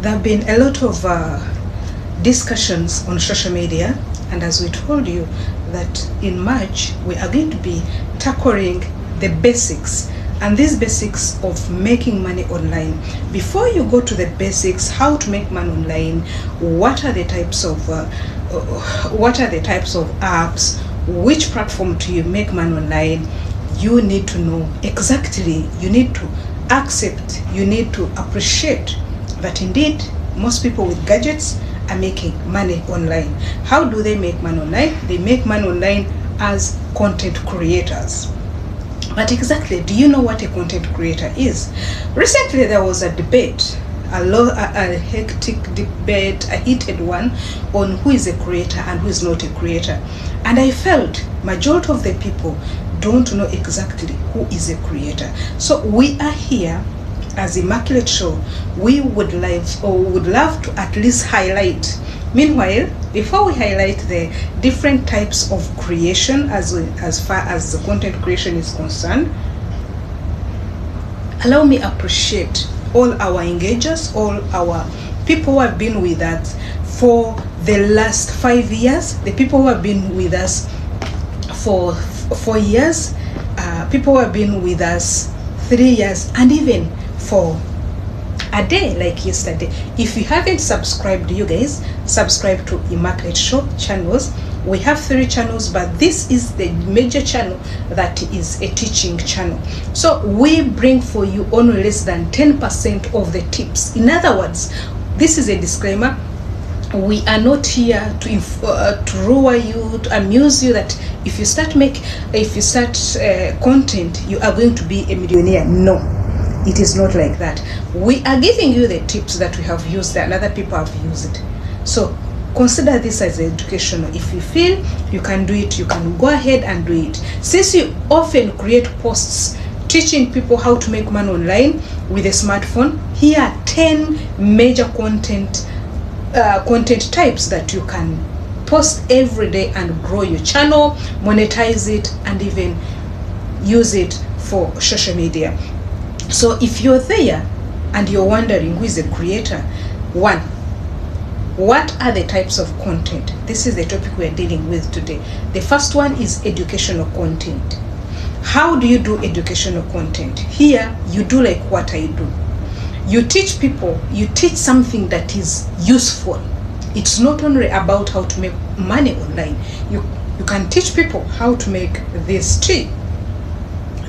There have been a lot of discussions on social media, and as we told you that in March we are going to be tackling the basics, and these basics of making money online. Before you go to the basics, how to make money online, what are the types of apps, which platform do you make money online, you need to know exactly, you need to accept, you need to appreciate that indeed most people with gadgets are making money online. How do they make money online? They make money online as content creators. But exactly, do you know what a content creator is? Recently there was a debate, a hectic debate, a heated one, on who is a creator and who is not a creator. And I felt majority of the people don't know exactly who is a creator. So we are here as Immaculate Show. We would love to at least highlight. Meanwhile, before we highlight the different types of creation as far as the content creation is concerned, allow me appreciate all our engagers, all our people who have been with us for the last 5 years, the people who have been with us for 4 years, people who have been with us 3 years, and even for a day like yesterday. If you haven't subscribed, you guys subscribe to Immaculate Show channels. We have 3 channels, but this is the major channel that is a teaching channel. So we bring for you only less than 10% of the tips. In other words, this is a disclaimer. We are not here to lure you, to amuse you, that if you start content, you are going to be a millionaire. No, it is not like that. We are giving you the tips that we have used and other people have used. So consider this as educational. If you feel you can do it, you can go ahead and do it. Since you often create posts teaching people how to make money online with a smartphone, here are 10 major content types that you can post every day and grow your channel, monetize it, and even use it for social media. So if you're there and you're wondering who is a creator, one, what are the types of content? This is the topic we're dealing with today. The first one is educational content. How do you do educational content? Here you do like what I do. You teach people, you teach something that is useful. It's not only about how to make money online. You can teach people how to make this tea.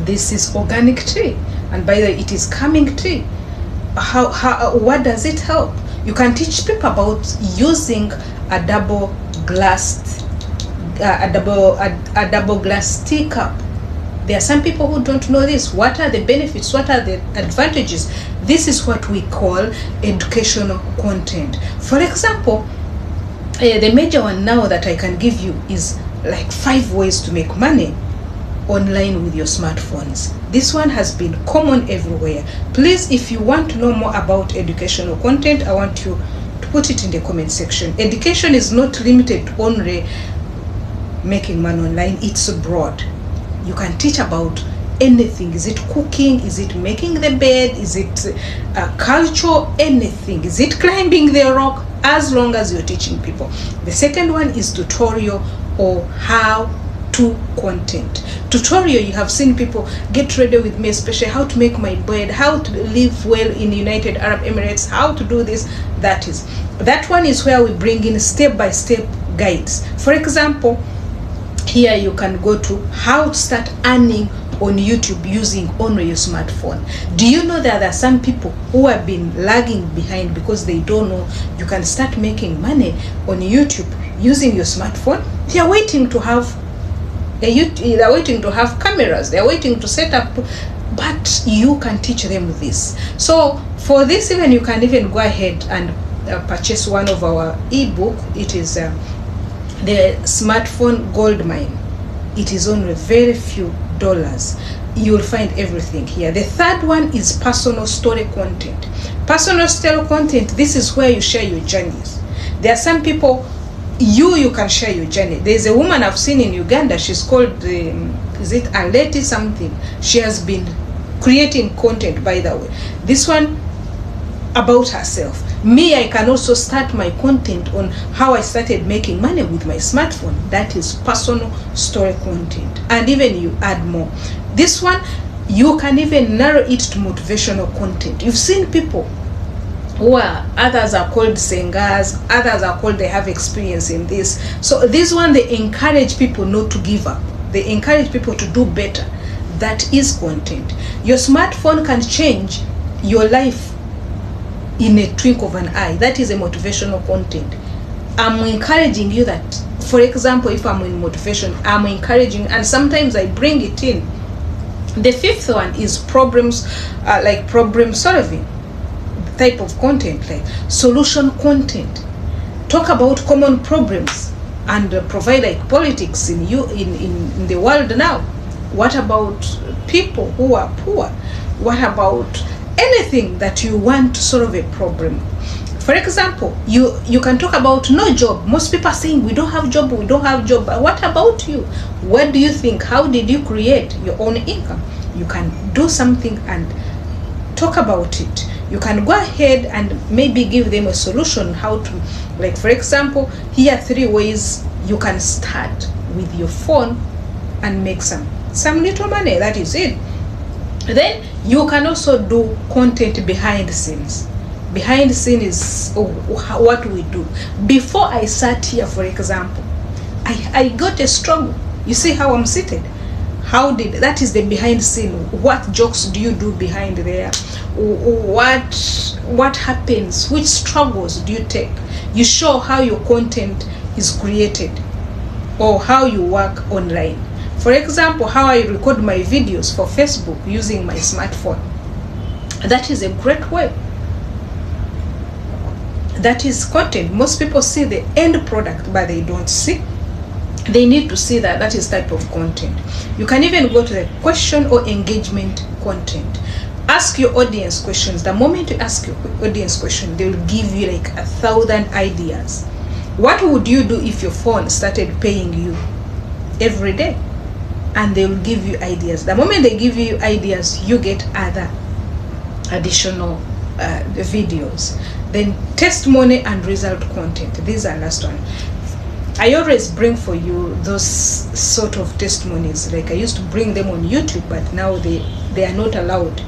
This is organic tea, and by the way, it is coming tea. What does it help? You can teach people about using a double glass tea cup. There are some people who don't know this. What are the benefits? What are the advantages? This is what we call educational content. For example, the major one now that I can give you is like 5 ways to make money online with your smartphones. This one has been common everywhere. Please, if you want to know more about educational content, I want you to put it in the comment section. Education is not limited to only making money online. It's broad. You can teach about anything. Is it cooking? Is it making the bed? Is it culture? Anything. Is it climbing the rock? As long as you're teaching people. The second one is tutorial or how to content. Tutorial, you have seen people get ready with me, especially how to make my bed, how to live well in United Arab Emirates, how to do this. That one is where we bring in step-by-step guides. For example, here you can go to how to start earning on YouTube using only your smartphone. Do you know that there are some people who have been lagging behind because they don't know you can start making money on YouTube using your smartphone? They are waiting to have cameras, they are waiting to set up, but you can teach them this. So for this, even you can even go ahead and purchase one of our ebook. It is the smartphone gold mine. It is only very few dollars. You will find everything here. The third one is personal story content. Personal story content, this is where you share your journeys. There are some people, you can share your journey. There's a woman I've seen in Uganda. She's called is it Aleti something? She has been creating content, by the way. This one about herself. Me, I can also start my content on how I started making money with my smartphone. That is personal story content. And even you add more. This one, you can even narrow it to motivational content. You've seen people who are, others are called singers, others are called they have experience in this. So this one, they encourage people not to give up. They encourage people to do better. That is content. Your smartphone can change your life in a twinkle of an eye. That is a motivational content. I'm encouraging you that, for example, if I'm in motivation, I'm encouraging, and sometimes I bring it in. The fifth one is problems, like problem solving type of content, like solution content. Talk about common problems and provide like politics in the world now. What about people who are poor? What about anything that you want to solve a problem? For example, you can talk about no job. Most people are saying we don't have job, we don't have job. But what about you? What do you think? How did you create your own income? You can do something and talk about it. You can go ahead and maybe give them a solution how to, like for example, here are 3 ways you can start with your phone and make some little money. That is it. Then you can also do content behind the scenes. Behind the scene is what we do. Before I sat here, for example, I got a struggle. You see how I'm seated? That is the behind the scene. What jokes do you do behind there? What happens? Which struggles do you take? You show how your content is created or how you work online. For example, how I record my videos for Facebook using my smartphone. That is a great way. That is content. Most people see the end product, but they don't see. They need to see that. That is type of content. You can even go to the question or engagement content. Ask your audience questions. The moment you ask your audience question, they will give you like 1,000 ideas. What would you do if your phone started paying you every day? And they will give you ideas. The moment they give you ideas, you get other additional videos. Then testimony and result content. These are last one. I always bring for you those sort of testimonies. Like I used to bring them on YouTube, but now they are not allowed.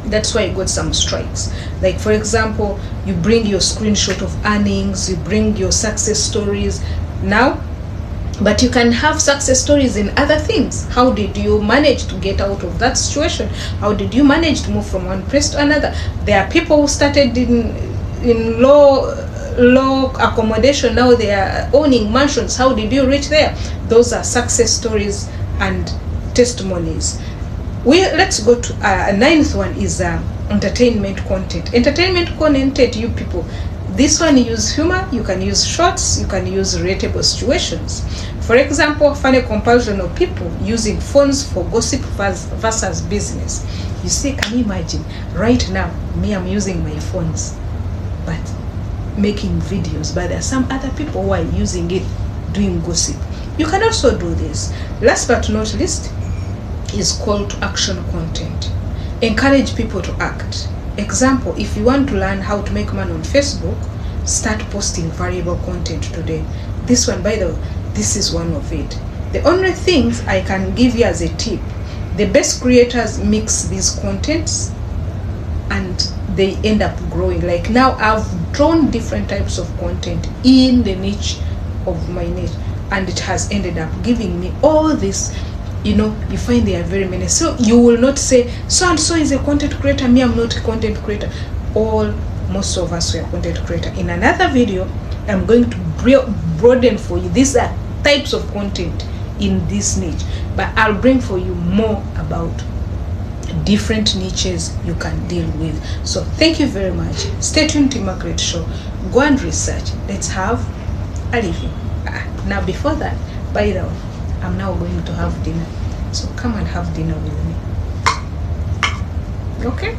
That's why I got some strikes. Like for example, you bring your screenshot of earnings, you bring your success stories now, but you can have success stories in other things. How did you manage to get out of that situation? How did you manage to move from one place to another? There are people who started in low accommodation, now they are owning mansions. How did you reach there? Those are success stories and testimonies. Let's go to a 9th one is entertainment content. Entertainment content, you people, this one you use humor, you can use shorts, you can use relatable situations. For example, funny comparison of people using phones for gossip versus business. You see, can you imagine right now, me, I'm using my phones but making videos, but there are some other people who are using it doing gossip. You can also do this. Last but not least is call to action content. Encourage people to act. Example, if you want to learn how to make money on Facebook, start posting valuable content today. This one, by the way, this is one of it. The only things I can give you as a tip, the best creators mix these contents and they end up growing. Like now I've drawn different types of content in the niche of my niche, and it has ended up giving me all this. You know, you find there are very many. So you will not say so and so is a content creator, me, I'm not a content creator. Most of us were content creator. In another video, I'm going to broaden for you. These are types of content in this niche, but I'll bring for you more about different niches you can deal with. So thank you very much. Stay tuned to Margaret Show. Go and research. Let's have a review. Now before that, by the way, I'm now going to have dinner. So come and have dinner with me. Okay?